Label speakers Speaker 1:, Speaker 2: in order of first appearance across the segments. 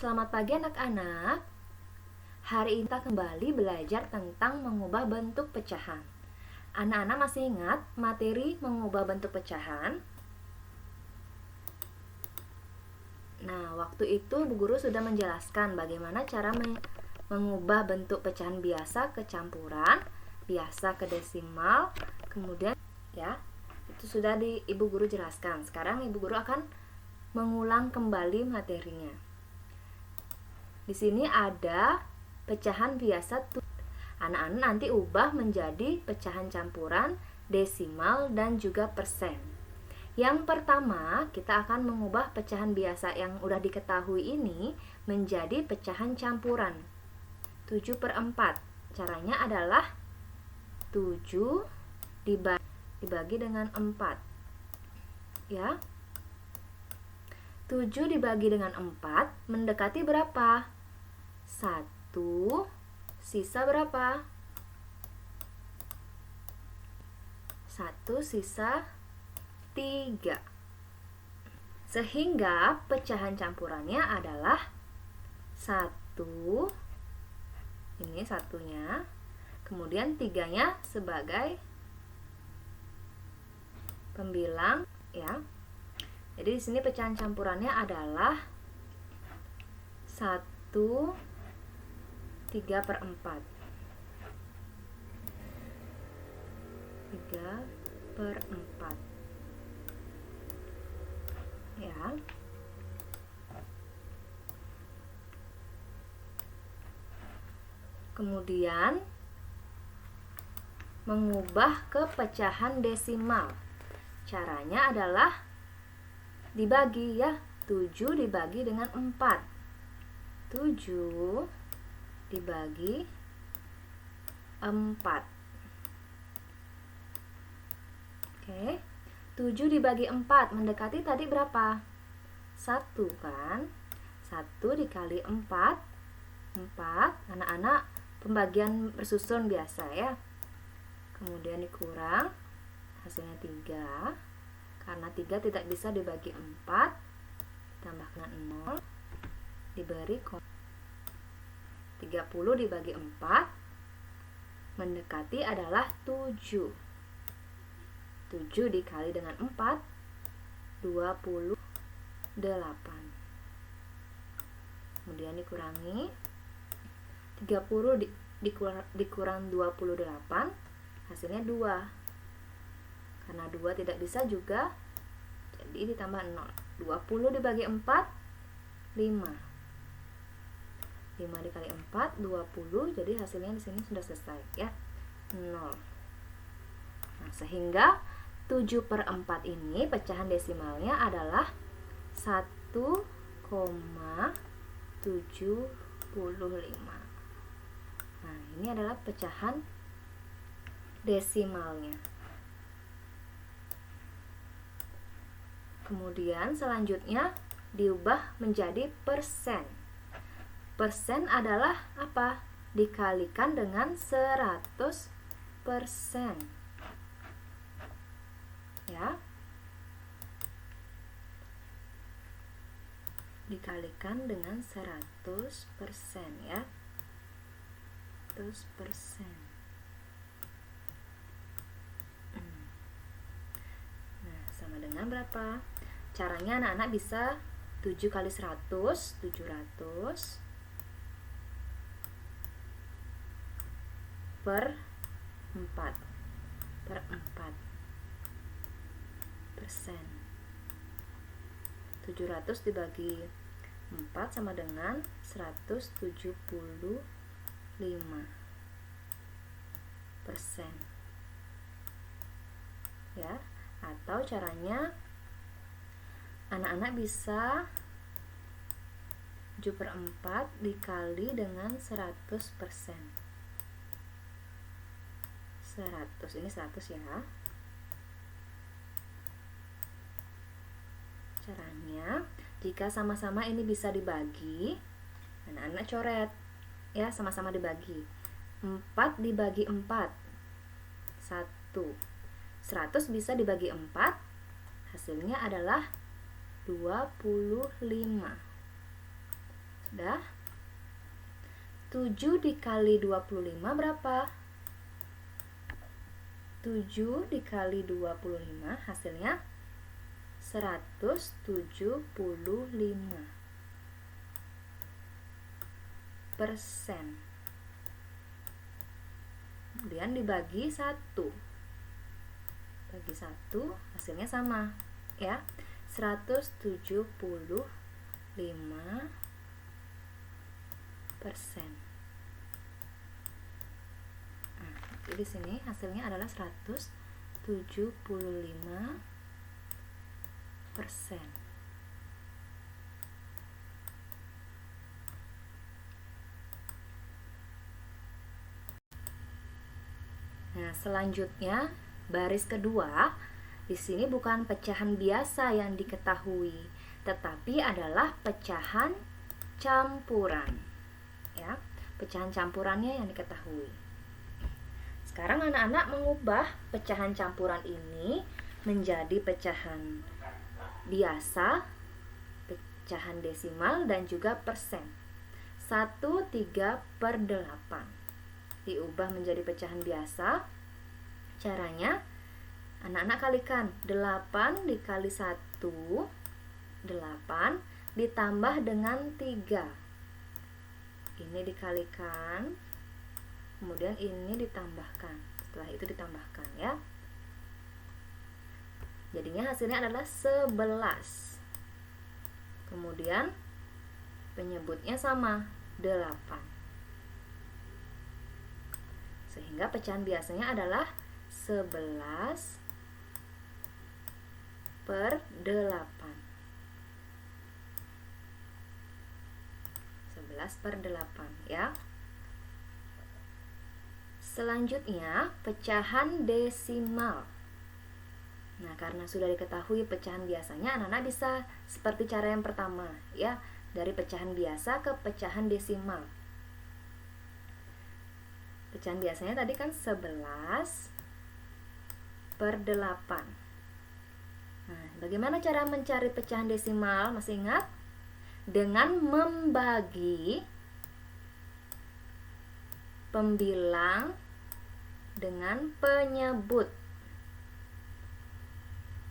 Speaker 1: Selamat pagi anak-anak. Hari ini kita kembali belajar tentang mengubah bentuk pecahan. Anak-anak masih ingat materi mengubah bentuk pecahan? Nah, waktu itu Bu Guru sudah menjelaskan bagaimana cara mengubah bentuk pecahan biasa ke campuran, biasa ke desimal, kemudian ya, itu sudah Ibu Guru jelaskan. Sekarang Ibu Guru akan mengulang kembali materinya. Di sini ada pecahan biasa. Anak-anak nanti ubah menjadi pecahan campuran, desimal, dan juga persen. Yang pertama, kita akan mengubah pecahan biasa yang udah diketahui ini menjadi pecahan campuran. 7/4. Caranya adalah 7 dibagi dengan 4. Ya. 7 dibagi dengan 4 mendekati berapa? 1, sisa berapa? 1 sisa 3. Sehingga pecahan campurannya adalah 1, ini satunya, kemudian 3-nya sebagai pembilang, ya. Jadi di sini pecahan campurannya adalah 1 3/4. 3/4. Ya. Kemudian mengubah ke pecahan desimal. Caranya adalah dibagi, ya. 7 dibagi dengan 4. 7 dibagi 4. Oke. 7 dibagi 4 mendekati tadi berapa? 1 kan? 1 dikali 4. 4. Anak-anak pembagian bersusun biasa, ya. Kemudian dikurang, hasilnya 3. Karena 3 tidak bisa dibagi 4, tambahkan 0, diberi 30 dibagi 4 mendekati adalah 7. 7 dikali dengan 4, 28. Kemudian dikurangi, 30 dikurang 28, hasilnya 2. Karena 2 tidak bisa juga, jadi ditambah 0. 20 dibagi 4, 5. 5 dikali 4, 20. Jadi hasilnya di sini sudah selesai, ya. 0. Nah, sehingga 7/4 ini pecahan desimalnya adalah 1,75. Nah, ini adalah pecahan desimalnya. Kemudian selanjutnya diubah menjadi persen. Persen adalah apa? Dikalikan dengan 100%. Ya. Dikalikan dengan 100%, ya. 100%. Nah, sama dengan berapa? Caranya anak-anak bisa 7 kali 100, 700 per 4 persen. 700 dibagi 4 sama dengan 175%. Ya, atau caranya anak-anak bisa 7/4 dikali dengan 100%. 100, ini 100, ya. Caranya, jika sama-sama ini bisa dibagi, anak-anak coret, ya, sama-sama dibagi. 4 dibagi 4, 1. 100 bisa dibagi 4, hasilnya adalah 25. 7 dikali 25 berapa? 7 dikali 25 hasilnya 175 persen. Kemudian dibagi 1. Bagi 1 hasilnya sama ya. 175%. Nah, jadi di sini hasilnya adalah 175%. Nah, selanjutnya baris kedua, di sini bukan pecahan biasa yang diketahui, tetapi adalah pecahan campuran. Ya, pecahan campurannya yang diketahui. Sekarang anak-anak mengubah pecahan campuran ini menjadi pecahan biasa, pecahan desimal, dan juga persen. 1/3/8 diubah menjadi pecahan biasa. Caranya anak-anak kalikan 8 dikali 1, 8 ditambah dengan 3. Ini dikalikan, kemudian ini ditambahkan. Setelah itu ditambahkan ya. Jadinya hasilnya adalah 11. Kemudian penyebutnya sama, 8. Sehingga pecahan biasanya adalah 11/8. 11/8 ya. Selanjutnya pecahan desimal. Nah, karena sudah diketahui pecahan biasanya, anak-anak bisa seperti cara yang pertama ya, dari pecahan biasa ke pecahan desimal. Pecahan biasanya tadi kan 11/8. Nah, bagaimana cara mencari pecahan desimal? Masih ingat? Dengan membagi pembilang dengan penyebut.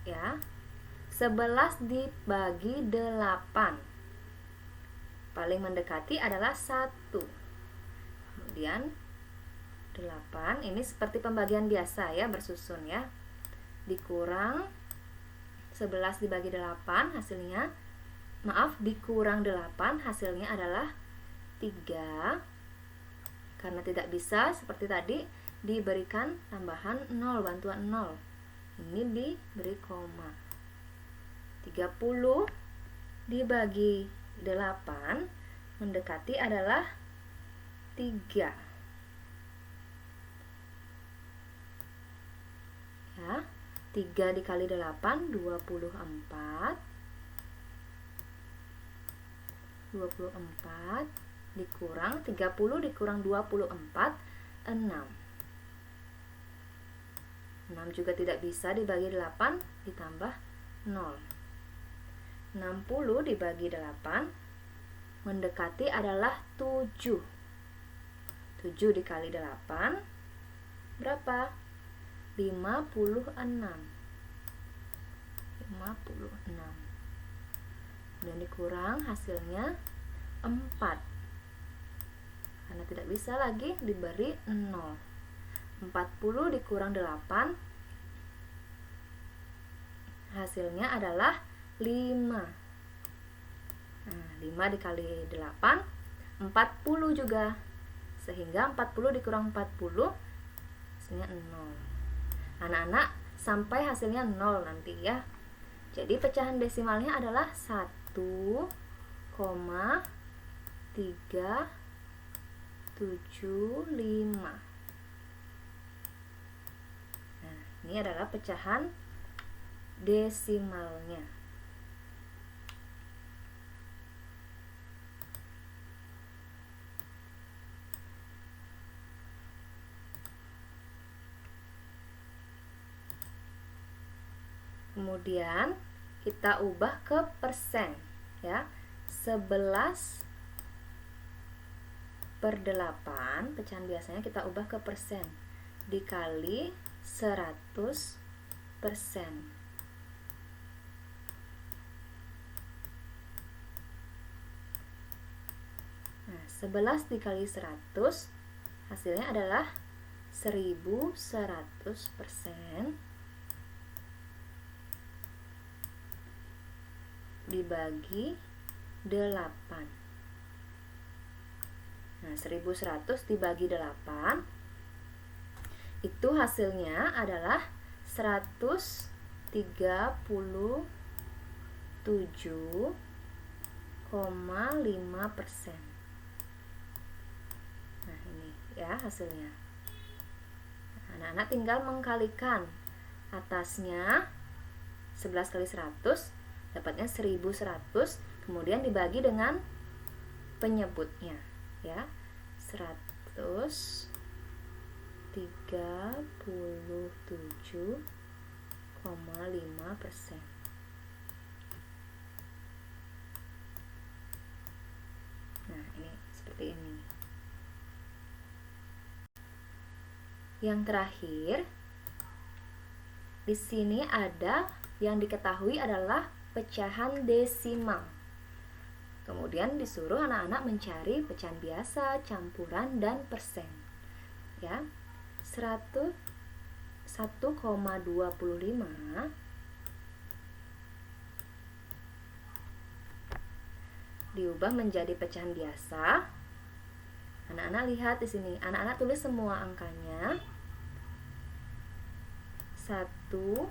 Speaker 1: Ya. 11 dibagi 8. Paling mendekati adalah 1. Kemudian 8 ini seperti pembagian biasa ya, bersusun ya. Dikurang 11 dibagi 8 hasilnya, dikurang 8 hasilnya adalah 3. Karena tidak bisa seperti tadi diberikan tambahan 0, bantuan 0. Ini diberi koma. 30 dibagi 8 mendekati adalah 3. Ya, 3 dikali 8 24. 24 dikurang 30 dikurang 24 6. 6 juga tidak bisa dibagi 8 ditambah 0. 60 dibagi 8 mendekati adalah 7. 7 dikali 8 berapa? 56. 56. Dan dikurang hasilnya 4. Karena tidak bisa lagi diberi 0. 40 dikurang 8 hasilnya adalah 5. Nah, 5 dikali 8 40 juga. Sehingga 40 dikurang 40 hasilnya 0. Anak-anak sampai hasilnya 0 nanti ya. Jadi pecahan desimalnya adalah 1,375. Nah, ini adalah pecahan desimalnya. Kemudian kita ubah ke persen ya. 11 per 8, pecahan biasanya kita ubah ke persen, dikali 100%. Nah, 11 dikali 100 hasilnya adalah 1100% dibagi 8. Nah, 1100 dibagi 8 itu hasilnya adalah 137,5%. Nah, ini ya hasilnya. Anak-anak tinggal mengkalikan atasnya 11 kali 100 dapatnya 1100, kemudian dibagi dengan penyebutnya ya, 137,5%. Nah, ini seperti ini. Yang terakhir, di sini ada yang diketahui adalah pecahan desimal. Kemudian disuruh anak-anak mencari pecahan biasa, campuran, dan persen. Ya, 1,25 diubah menjadi pecahan biasa. Anak-anak lihat di sini. Anak-anak tulis semua angkanya. 125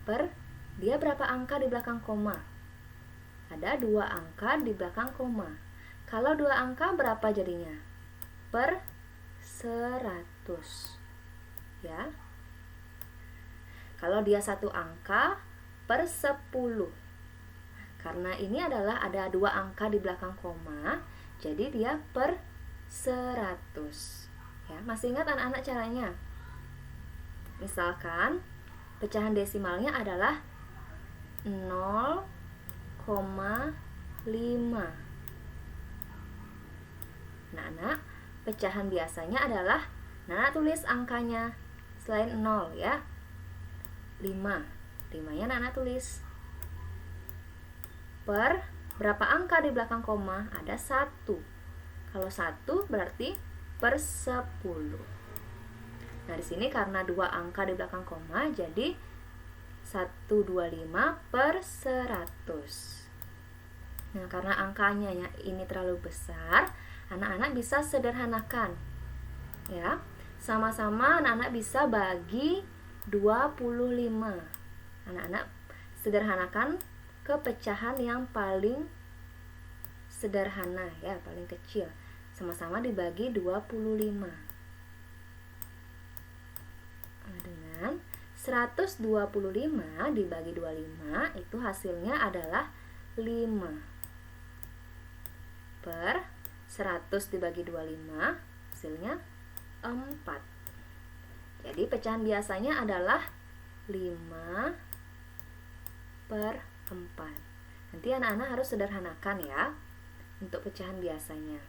Speaker 1: per dia berapa angka di belakang koma? Ada 2 angka di belakang koma. Kalau 2 angka berapa jadinya? Per 100 ya. Kalau dia 1 angka per 10. Karena ini adalah ada 2 angka di belakang koma, jadi dia per 100 ya. Masih ingat anak-anak caranya? Misalkan pecahan desimalnya adalah 0,5. Nah, anak, pecahan biasanya adalah, nah, tulis angkanya selain 0 ya, 5. 5-nya anak tulis. Per berapa angka di belakang koma? Ada 1. Kalau 1 berarti per 10. Nah, di sini karena 2 angka di belakang koma, jadi 125 per 100. Nah, karena angkanya ini terlalu besar, anak-anak bisa sederhanakan. Ya, sama-sama anak-anak bisa bagi 25. Anak-anak sederhanakan ke pecahan yang paling sederhana ya, paling kecil. Sama-sama dibagi 25. Nah, dengan 125 dibagi 25 itu hasilnya adalah 5. Per 100 dibagi 25 hasilnya 4. Jadi pecahan biasanya adalah 5 per 4. Nanti anak-anak harus sederhanakan ya untuk pecahan biasanya.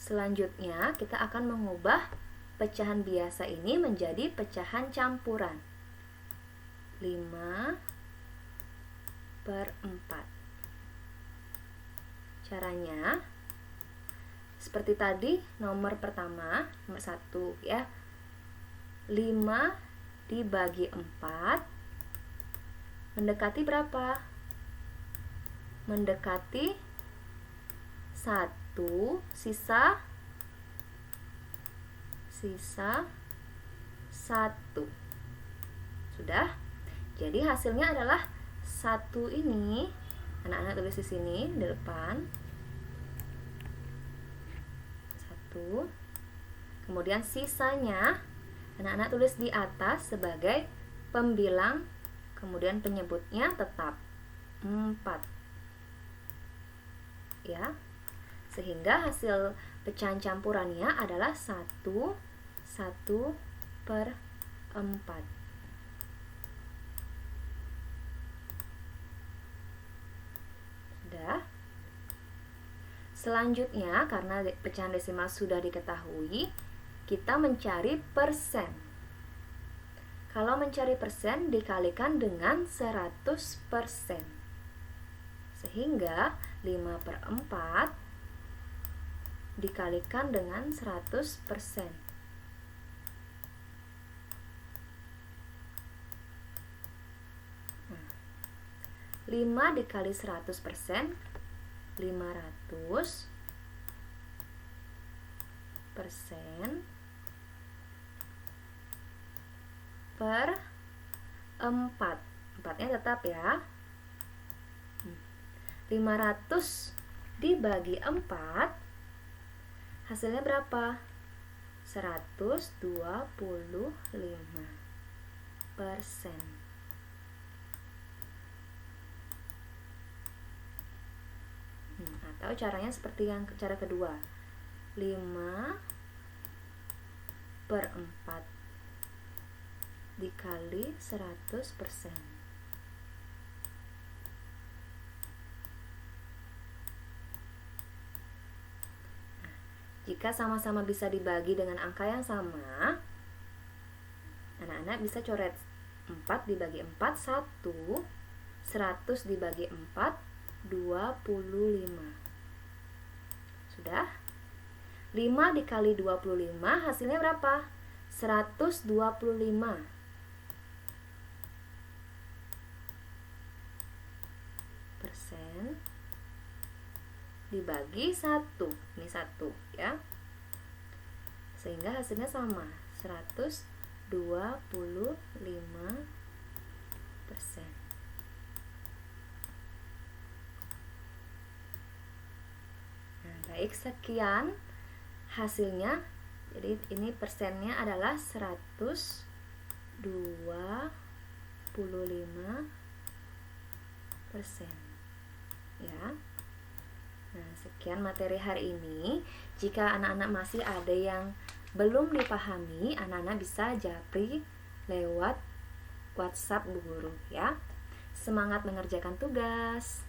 Speaker 1: Selanjutnya kita akan mengubah pecahan biasa ini menjadi pecahan campuran. 5 per 4. Caranya seperti tadi, nomor pertama, nomor 1 ya. 5 dibagi 4 mendekati berapa? Mendekati 1, sisa 1. Sudah? Jadi hasilnya adalah 1 ini. Anak-anak tulis di sini di depan. 1. Kemudian sisanya anak-anak tulis di atas sebagai pembilang, kemudian penyebutnya tetap 4. Ya. Sehingga hasil pecahan campurannya adalah 1/4. Sudah. Selanjutnya, karena pecahan desimal sudah diketahui, kita mencari persen. Kalau mencari persen dikalikan dengan 100%. Sehingga 5/4 dikalikan dengan 100%. 5 dikali 100%, 500 persen per 4. 4-nya tetap ya. 500 dibagi 4, hasilnya berapa? 125%. Atau caranya seperti yang cara kedua, 5/4 dikali 100%. Jika sama-sama bisa dibagi dengan angka yang sama, anak-anak bisa coret 4 dibagi 4, 1, 100 dibagi 4, 25. Sudah? 5 dikali 25 hasilnya berapa? 125. Persen dibagi 1. Ini 1 ya. Sehingga hasilnya sama, 125%. Baik, sekian hasilnya. Jadi ini persennya adalah 125% ya. Nah, sekian materi hari ini. Jika anak-anak masih ada yang belum dipahami, anak-anak bisa japri lewat WhatsApp Bu Guru ya. Semangat mengerjakan tugas.